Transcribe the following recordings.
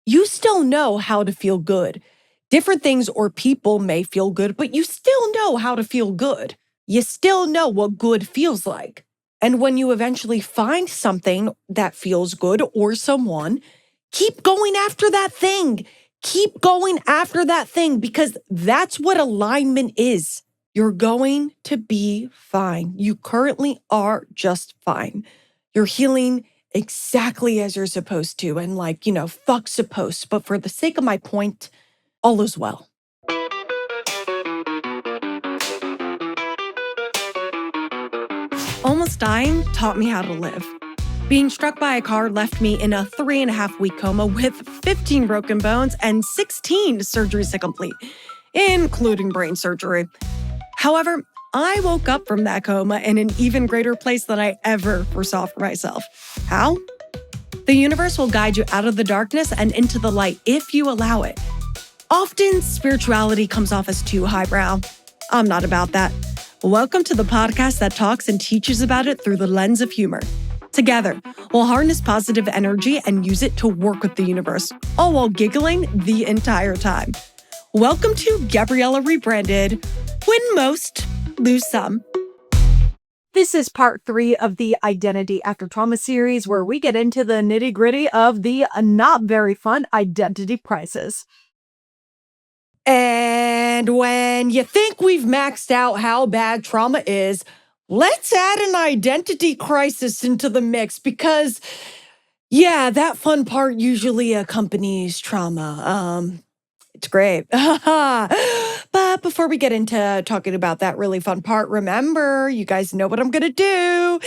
you still know how to feel good. Different things or people may feel good, but you still know how to feel good. You still know what good feels like. And when you eventually find something that feels good or someone, keep going after that thing. Keep going after that thing because that's what alignment is. You're going to be fine. You currently are just fine. You're healing exactly as you're supposed to. And fuck supposed. But for the sake of my point, all is well. Almost dying taught me how to live. Being struck by a car left me in a 3.5-week coma with 15 broken bones and 16 surgeries to complete, including brain surgery. However, I woke up from that coma in an even greater place than I ever foresaw for myself. How? The universe will guide you out of the darkness and into the light if you allow it. Often, spirituality comes off as too highbrow. I'm not about that. Welcome to the podcast that talks and teaches about it through the lens of humor. Together, we'll harness positive energy and use it to work with the universe, all while giggling the entire time. Welcome to Gabriella Rebranded. Win most, lose some. This is part 3 of the Identity After Trauma series, where we get into the nitty-gritty of the not very fun identity crisis. And when you think we've maxed out how bad trauma is, let's add an identity crisis into the mix because, yeah, that fun part usually accompanies trauma. It's great. But before we get into talking about that really fun part, remember, you guys know what I'm going to do.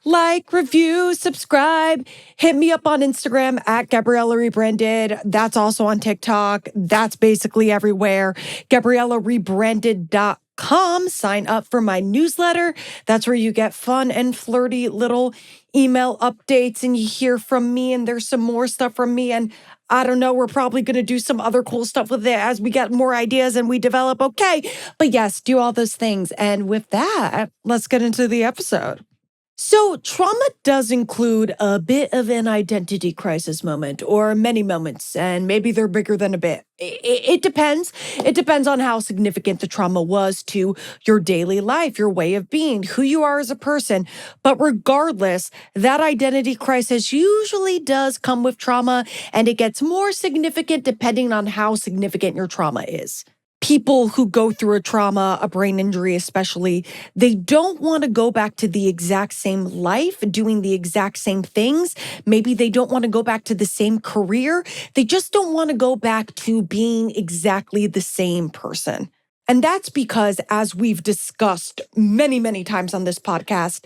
Like, review, subscribe, hit me up on Instagram at Gabriella Rebranded. That's also on TikTok. That's basically everywhere. GabriellaRebranded.com. Sign up for my newsletter. That's where you get fun and flirty little email updates and you hear from me and there's some more stuff from me. And I don't know, we're probably going to do some other cool stuff with it as we get more ideas and we develop. Okay. But yes, do all those things. And with that, let's get into the episode. So trauma does include a bit of an identity crisis moment or many moments, and maybe they're bigger than a bit. It depends. It depends on how significant the trauma was to your daily life, your way of being, who you are as a person. But regardless, that identity crisis usually does come with trauma, and it gets more significant depending on how significant your trauma is. People who go through a trauma, a brain injury especially, they don't want to go back to the exact same life, doing the exact same things. Maybe they don't want to go back to the same career. They just don't want to go back to being exactly the same person. And that's because, as we've discussed many, many times on this podcast,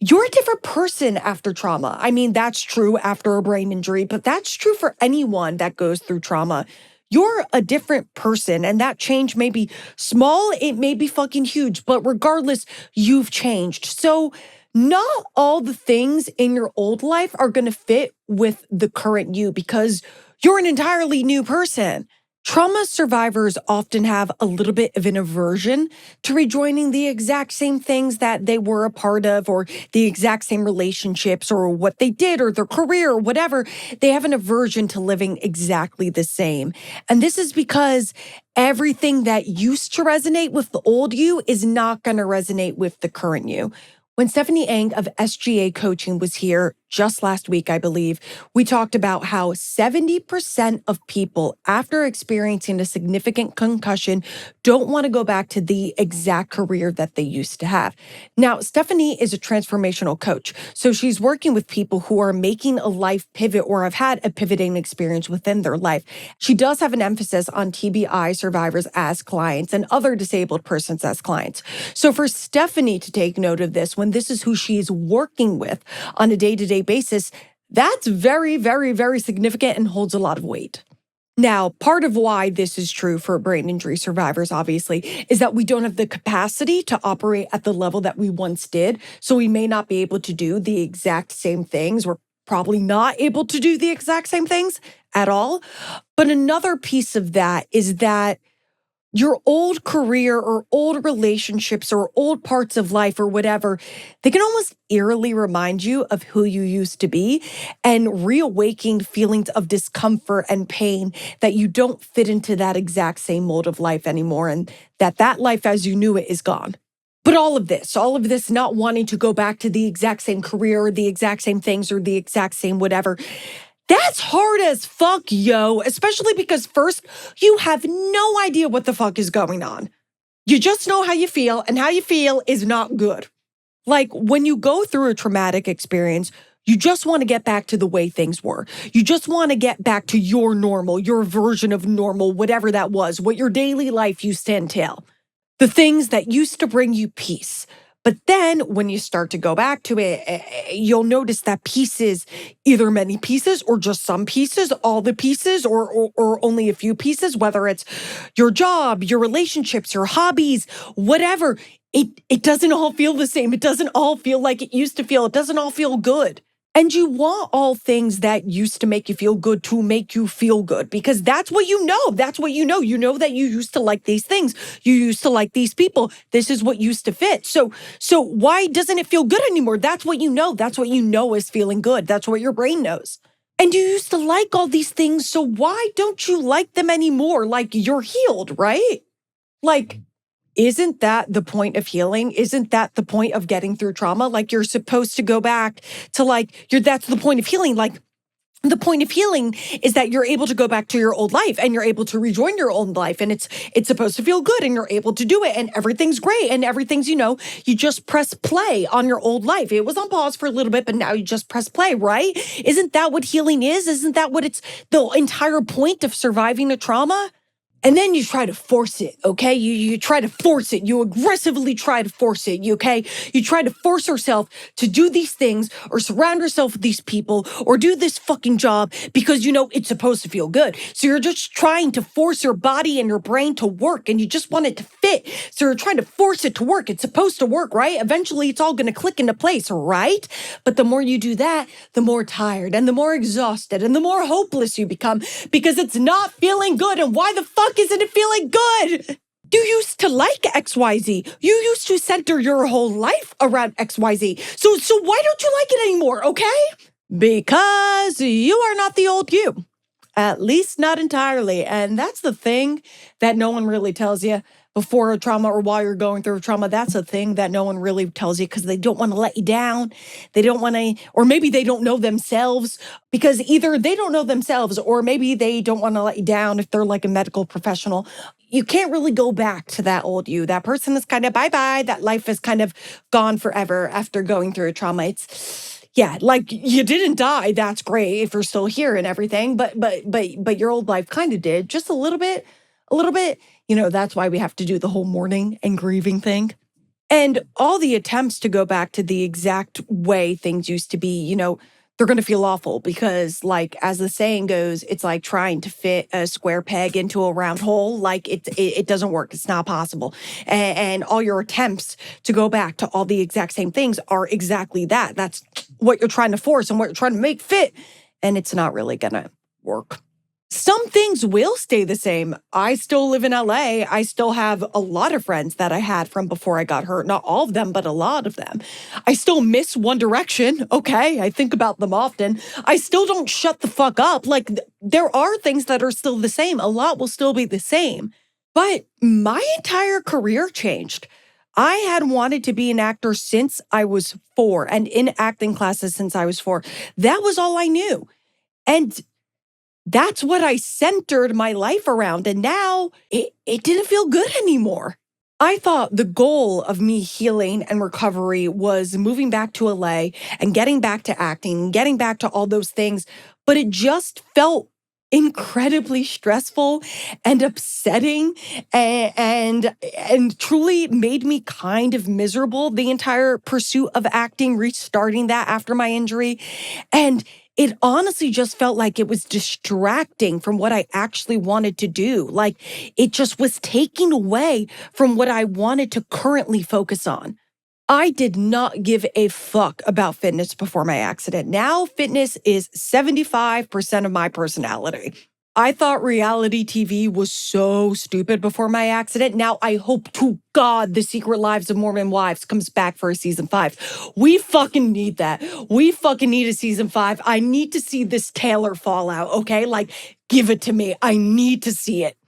you're a different person after trauma. I mean, that's true after a brain injury, but that's true for anyone that goes through trauma. You're a different person, and that change may be small, it may be fucking huge, but regardless, you've changed. So not all the things in your old life are going to fit with the current you because you're an entirely new person. Trauma survivors often have a little bit of an aversion to rejoining the exact same things that they were a part of or the exact same relationships or what they did or their career or whatever. They have an aversion to living exactly the same. And this is because everything that used to resonate with the old you is not going to resonate with the current you. When Stephanie Ang of SGA Coaching was here just last week, I believe, we talked about how 70% of people after experiencing a significant concussion don't want to go back to the exact career that they used to have. Now, Stephanie is a transformational coach, so she's working with people who are making a life pivot or have had a pivoting experience within their life. She does have an emphasis on TBI survivors as clients and other disabled persons as clients. So for Stephanie to take note of this, when this is who she's working with on a day-to-day basis, that's very, very, very significant and holds a lot of weight. Now, part of why this is true for brain injury survivors, obviously, is that we don't have the capacity to operate at the level that we once did. So we may not be able to do the exact same things. We're probably not able to do the exact same things at all. But another piece of that is that Your old career or old relationships or old parts of life or whatever, they can almost eerily remind you of who you used to be and reawaken feelings of discomfort and pain that you don't fit into that exact same mold of life anymore and that life as you knew it is gone. But all of this not wanting to go back to the exact same career or the exact same things or the exact same whatever, that's hard as fuck, yo, especially because first, you have no idea what the fuck is going on. You just know how you feel, and how you feel is not good. Like when you go through a traumatic experience, you just want to get back to the way things were. You just want to get back to your normal, your version of normal, whatever that was, what your daily life used to entail. The things that used to bring you peace. But then when you start to go back to it, you'll notice that pieces, either many pieces or just some pieces, all the pieces or only a few pieces, whether it's your job, your relationships, your hobbies, whatever, it doesn't all feel the same. It doesn't all feel like it used to feel. It doesn't all feel good. And you want all things that used to make you feel good to make you feel good because that's what you know. That's what you know. You know that you used to like these things. You used to like these people. This is what used to fit. So why doesn't it feel good anymore? That's what you know. That's what you know is feeling good. That's what your brain knows. And you used to like all these things. So why don't you like them anymore? Like you're healed, right? Like, isn't that the point of healing? Isn't that the point of getting through trauma? Like you're supposed to go back to that's the point of healing. Like the point of healing is that you're able to go back to your old life and you're able to rejoin your old life and it's supposed to feel good and you're able to do it and everything's great and everything's, you just press play on your old life. It was on pause for a little bit, but now you just press play, right? Isn't that what healing is? Isn't that what it's the entire point of surviving a trauma? And then you try to force it, okay? You try to force it. You aggressively try to force it, okay? You try to force yourself to do these things or surround yourself with these people or do this fucking job because you know it's supposed to feel good. So you're just trying to force your body and your brain to work and you just want it to fit. So you're trying to force it to work. It's supposed to work, right? Eventually it's all going to click into place, right? But the more you do that, the more tired and the more exhausted and the more hopeless you become because it's not feeling good. And why the fuck isn't it feeling good? You used to like XYZ. You used to center your whole life around XYZ. So why don't you like it anymore, okay? Because you are not the old you. At least not entirely. And that's the thing that no one really tells you before a trauma or while you're going through a trauma. That's a thing that no one really tells you because they don't want to let you down. They don't want to, or maybe they don't know themselves because either they don't know themselves or maybe they don't want to let you down if they're like a medical professional. You can't really go back to that old you. That person is kind of bye-bye. That life is kind of gone forever after going through a trauma. Yeah, like you didn't die. That's great if you're still here and everything. But your old life kind of did just a little bit, a little bit. That's why we have to do the whole mourning and grieving thing. And all the attempts to go back to the exact way things used to be, they're going to feel awful because, like, as the saying goes, it's like trying to fit a square peg into a round hole. Like it doesn't work. It's not possible. And all your attempts to go back to all the exact same things are exactly that. That's what you're trying to force and what you're trying to make fit. And it's not really going to work. Some things will stay the same. I still live in LA. I still have a lot of friends that I had from before I got hurt. Not all of them, but a lot of them. I still miss One Direction. Okay, I think about them often. I still don't shut the fuck up. Like, there are things that are still the same. A lot will still be the same. But my entire career changed. I had wanted to be an actor since I was 4 and in acting classes since I was 4. That was all I knew. And that's what I centered my life around. And now it didn't feel good anymore. I thought the goal of me healing and recovery was moving back to LA and getting back to acting, getting back to all those things. But it just felt incredibly stressful and upsetting and truly made me kind of miserable, the entire pursuit of acting, restarting that after my injury. And it honestly just felt like it was distracting from what I actually wanted to do. Like it just was taking away from what I wanted to currently focus on. I did not give a fuck about fitness before my accident. Now fitness is 75% of my personality. I thought reality TV was so stupid before my accident. Now I hope to God The Secret Lives of Mormon Wives comes back for a season 5. We fucking need that. We fucking need a season 5. I need to see this Taylor fallout, okay? Like, give it to me. I need to see it.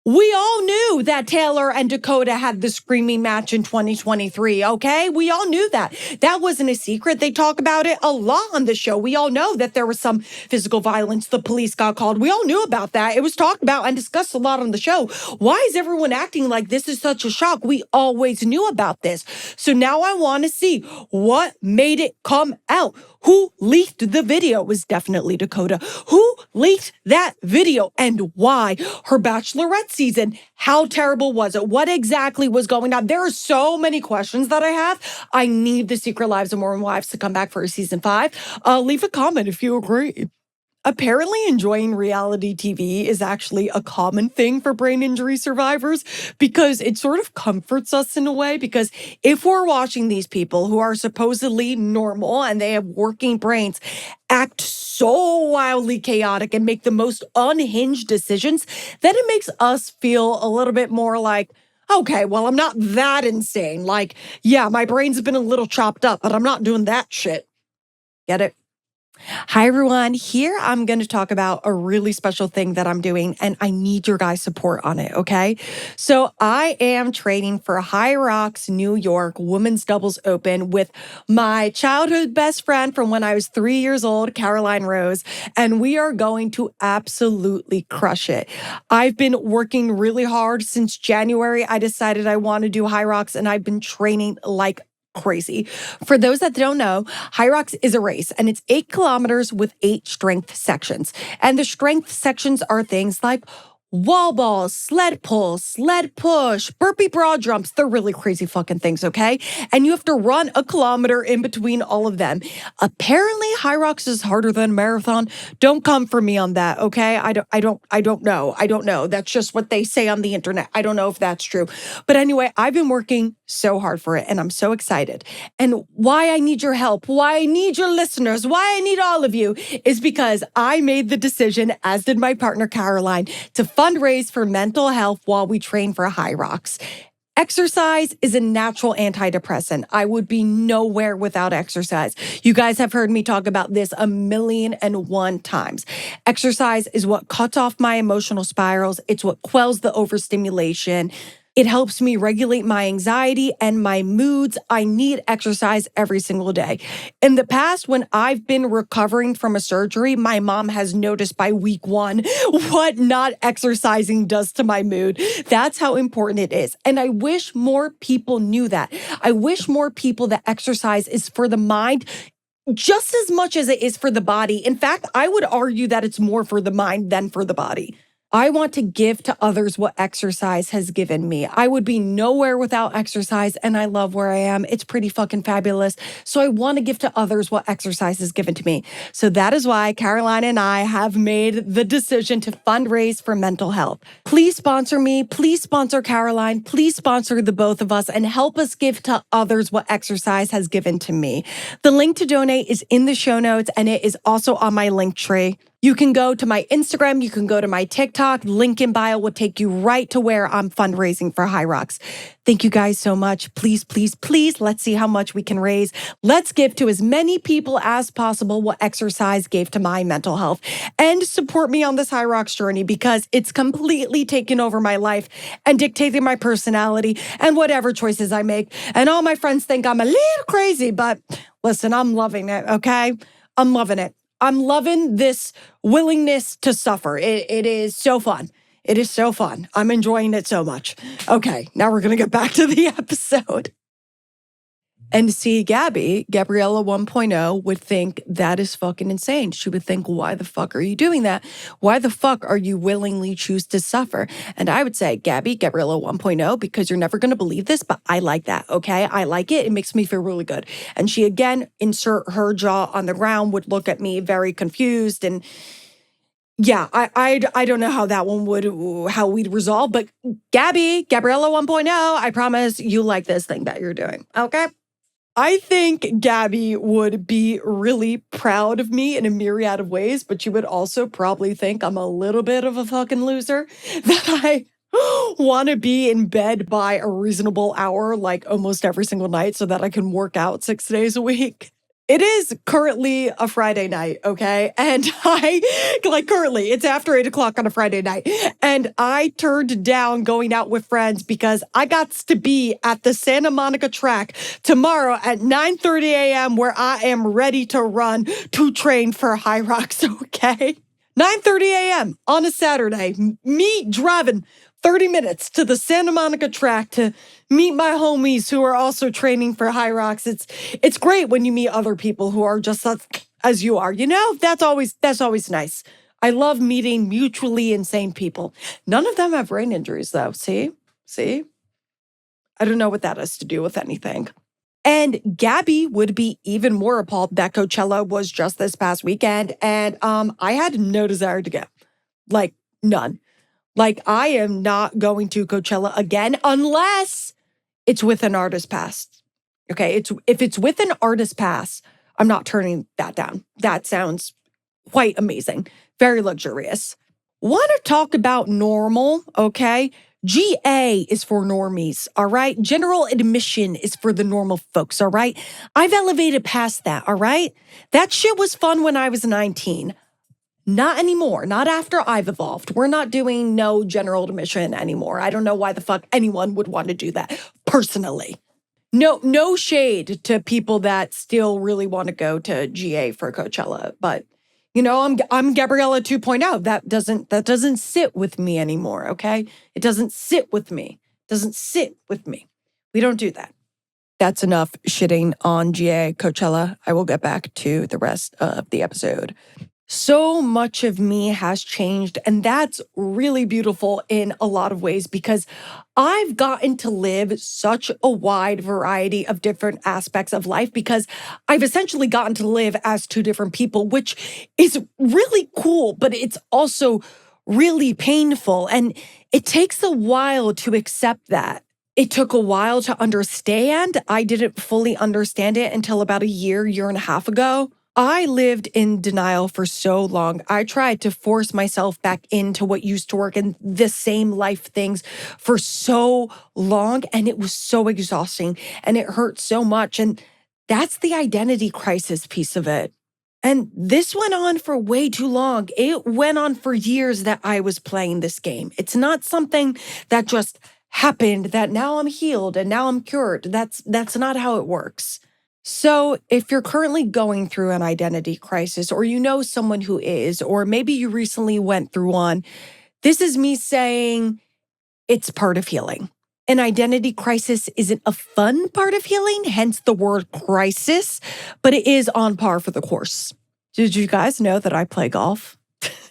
We all knew that Taylor and Dakota had the screaming match in 2023, okay? We all knew that. That wasn't a secret. They talk about it a lot on the show. We all know that there was some physical violence. The police got called. We all knew about that. It was talked about and discussed a lot on the show. Why is everyone acting like this is such a shock? We always knew about this. So now I want to see what made it come out. Who leaked the video? It was definitely Dakota. Who leaked that video and why? Her Bachelorette season, how terrible was it? What exactly was going on? There are so many questions that I have. I need The Secret Lives of Mormon Wives to come back for a season 5. Leave a comment if you agree. Apparently, enjoying reality TV is actually a common thing for brain injury survivors because it sort of comforts us in a way. Because if we're watching these people who are supposedly normal and they have working brains act so wildly chaotic and make the most unhinged decisions, then it makes us feel a little bit more like, okay, well, I'm not that insane. Like, yeah, my brain's been a little chopped up, but I'm not doing that shit. Get it? Hi, everyone. Here I'm going to talk about a really special thing that I'm doing, and I need your guys' support on it, okay? So I am training for High Rocks New York Women's Doubles Open with my childhood best friend from when I was 3 years old, Caroline Rose, and we are going to absolutely crush it. I've been working really hard since January. I decided I want to do High Rocks, and I've been training like crazy. For those that don't know, High Rocks is a race and it's 8 kilometers with 8 strength sections. And the strength sections are things like wall balls, sled pull, sled push, burpee broad jumps. They're really crazy fucking things, okay? And you have to run a kilometer in between all of them. Apparently, High Rocks is harder than a marathon. Don't come for me on that, okay? I don't know. I don't know. That's just what they say on the internet. I don't know if that's true. But anyway, I've been working so hard for it and I'm so excited. And why I need your help, why I need your listeners, why I need all of you is because I made the decision, as did my partner Caroline, to fundraise for mental health while we train for High Rocks. Exercise is a natural antidepressant. I would be nowhere without exercise. You guys have heard me talk about this 1,000,001 times. Exercise is what cuts off my emotional spirals. It's what quells the overstimulation. It helps me regulate my anxiety and my moods. I need exercise every single day. In the past, when I've been recovering from a surgery, my mom has noticed by week 1 what not exercising does to my mood. That's how important it is. And I wish more people knew that. I wish more people that exercise is for the mind just as much as it is for the body. In fact, I would argue that it's more for the mind than for the body. I want to give to others what exercise has given me. I would be nowhere without exercise, and I love where I am. It's pretty fucking fabulous. So I want to give to others what exercise has given to me. So that is why Caroline and I have made the decision to fundraise for mental health. Please sponsor me. Please sponsor Caroline. Please sponsor the both of us and help us give to others what exercise has given to me. The link to donate is in the show notes, and it is also on my link tree. You can go to my Instagram, you can go to my TikTok, link in bio will take you right to where I'm fundraising for High Rocks. Thank you guys so much. Please, please, please, let's see how much we can raise. Let's give to as many people as possible what exercise gave to my mental health and support me on this High Rocks journey because it's completely taken over my life and dictating my personality and whatever choices I make. And all my friends think I'm a little crazy, but listen, I'm loving it, okay? I'm loving it. I'm loving this willingness to suffer. It is so fun. It is so fun. I'm enjoying it so much. Okay, now we're going to get back to the episode. And see, Gabriella 1.0 would think that is fucking insane. She would think, why the fuck are you doing that? Why the fuck are you willingly choose to suffer? And I would say, Gabriella 1.0, because you're never going to believe this, but I like that, okay? I like it. It makes me feel really good. And she, again, insert her jaw on the ground, would look at me very confused. And yeah, I don't know how that one how we'd resolve, but Gabriella 1.0, I promise you like this thing that you're doing, okay? I think Gabby would be really proud of me in a myriad of ways, but you would also probably think I'm a little bit of a fucking loser, that I want to be in bed by a reasonable hour, like almost every single night, so that I can work out 6 days a week. It is currently a Friday night, okay? And currently, it's after 8 o'clock on a Friday night. And I turned down going out with friends because I got to be at the Santa Monica track tomorrow at 9:30 a.m. where I am ready to run to train for High Rocks, okay? 9:30 a.m. on a Saturday, me driving 30 minutes to the Santa Monica track to meet my homies who are also training for High Rocks. It's great when you meet other people who are just as you are. You know, that's always nice. I love meeting mutually insane people. None of them have brain injuries though. See? I don't know what that has to do with anything. And Gabby would be even more appalled that Coachella was just this past weekend. And I had no desire to go. Like, none. Like, I am not going to Coachella again unless it's with an artist pass. Okay, if it's with an artist pass, I'm not turning that down. That sounds quite amazing. Very luxurious. Want to talk about normal, okay? GA is for normies, all right? General admission is for the normal folks, all right? I've elevated past that, all right? That shit was fun when I was 19. Not anymore. Not after I've evolved. We're not doing no general admission anymore. I don't know why the fuck anyone would want to do that personally. No shade to people that still really want to go to GA for Coachella, but you know, I'm Gabriella 2.0. That doesn't sit with me anymore, okay? It doesn't sit with me. We don't do that. That's enough shitting on GA Coachella. I will get back to the rest of the episode. So much of me has changed, and that's really beautiful in a lot of ways because I've gotten to live such a wide variety of different aspects of life because I've essentially gotten to live as two different people, which is really cool, but it's also really painful. And it takes a while to accept that. It took a while to understand. I didn't fully understand it until about a year and a half ago. I lived in denial for so long. I tried to force myself back into what used to work in the same life things for so long, and it was so exhausting, and it hurt so much. And that's the identity crisis piece of it. And this went on for way too long. It went on for years that I was playing this game. It's not something that just happened, that now I'm healed and now I'm cured. That's not how it works. So if you're currently going through an identity crisis, or you know someone who is, or maybe you recently went through one, this is me saying it's part of healing. An identity crisis isn't a fun part of healing, hence the word crisis, but it is on par for the course. Did you guys know that I play golf?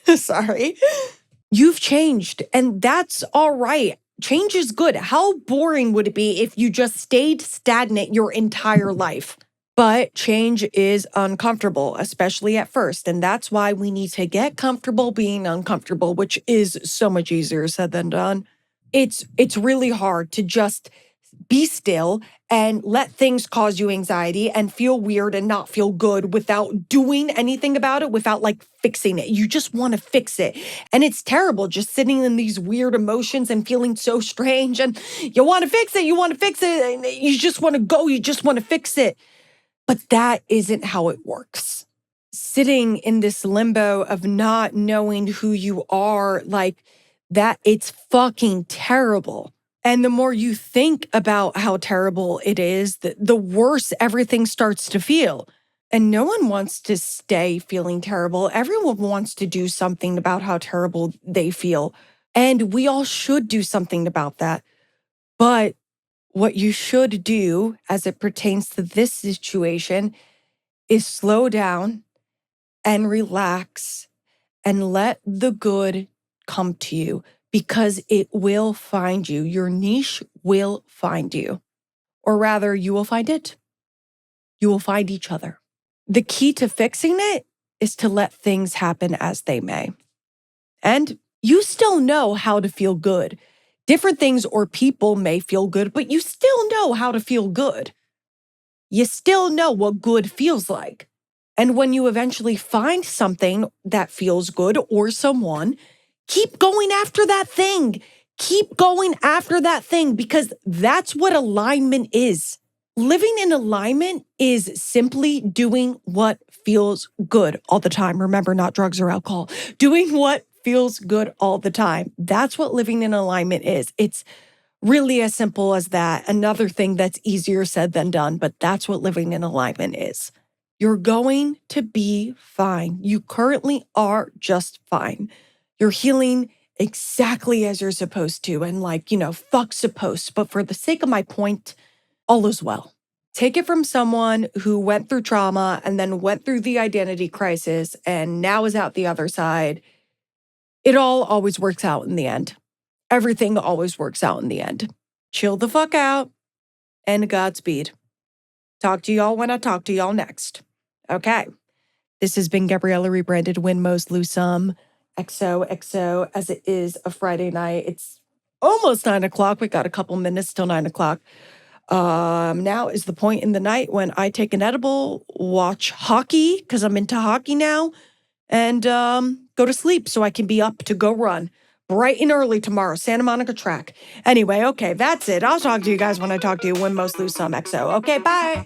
Sorry. You've changed, and that's all right. Change is good. How boring would it be if you just stayed stagnant your entire life? But change is uncomfortable, especially at first. And that's why we need to get comfortable being uncomfortable, which is so much easier said than done. It's really hard to just be still and let things cause you anxiety and feel weird and not feel good without doing anything about it, without like fixing it. You just want to fix it. And it's terrible just sitting in these weird emotions and feeling so strange. And you want to fix it. And you just want to go. You just want to fix it. But that isn't how it works. Sitting in this limbo of not knowing who you are, like that, it's fucking terrible. And the more you think about how terrible it is, the worse everything starts to feel. And no one wants to stay feeling terrible. Everyone wants to do something about how terrible they feel. And we all should do something about that. But what you should do as it pertains to this situation is slow down and relax and let the good come to you, because it will find you. Your niche will find you. Or rather, you will find it. You will find each other. The key to fixing it is to let things happen as they may. And you still know how to feel good. Different things or people may feel good, but you still know how to feel good. you still know what good feels like. And when you eventually find something that feels good or someone, keep going after that thing. Keep going after that thing because that's what alignment is. Living in alignment is simply doing what feels good all the time. Remember, not drugs or alcohol. Doing what feels good all the time. That's what living in alignment is. It's really as simple as that. Another thing that's easier said than done, but that's what living in alignment is. You're going to be fine. You currently are just fine. You're healing exactly as you're supposed to. And fuck supposed. But for the sake of my point, all is well. Take it from someone who went through trauma and then went through the identity crisis and now is out the other side. It all always works out in the end. Everything always works out in the end. Chill the fuck out and Godspeed. Talk to y'all when I talk to y'all next. Okay. This has been Gabriella rebranded Win Most Lose Some. XOXO, as it is a Friday night. It's almost 9 o'clock. We got a couple minutes till 9 o'clock. Now is the point in the night when I take an edible, watch hockey, because I'm into hockey now, and go to sleep so I can be up to go run bright and early tomorrow, Santa Monica track. Anyway, okay, that's it. I'll talk to you guys when I talk to you. Win Most Lose Some. XO. Okay, bye.